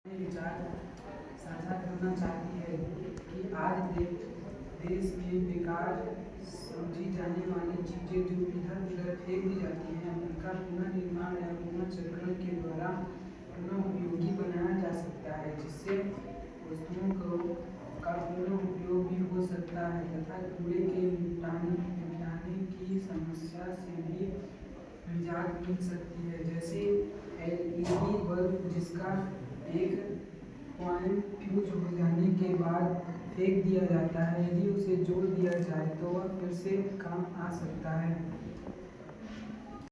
विचार साझा करना चाहती है कि आज देश में बेकार समझी जाने वाली चीज़ें जो इधर उधर फेंक दी जाती हैं उनका पुनर्निर्माण या पुनर्चक्रण के द्वारा पुनः उपयोगी बनाया जा सकता है, जिससे वस्तुओं का पुनः उपयोग भी हो सकता है तथा कूड़े के निपटाने की समस्या से भी निजात मिल सकती है। जैसे एलईडी बल्ब जिसका एक पॉइंट फ्यूज हो जाने के बाद फेंक दिया जाता है, यदि उसे जोड़ दिया जाए तो वह फिर से काम आ सकता है।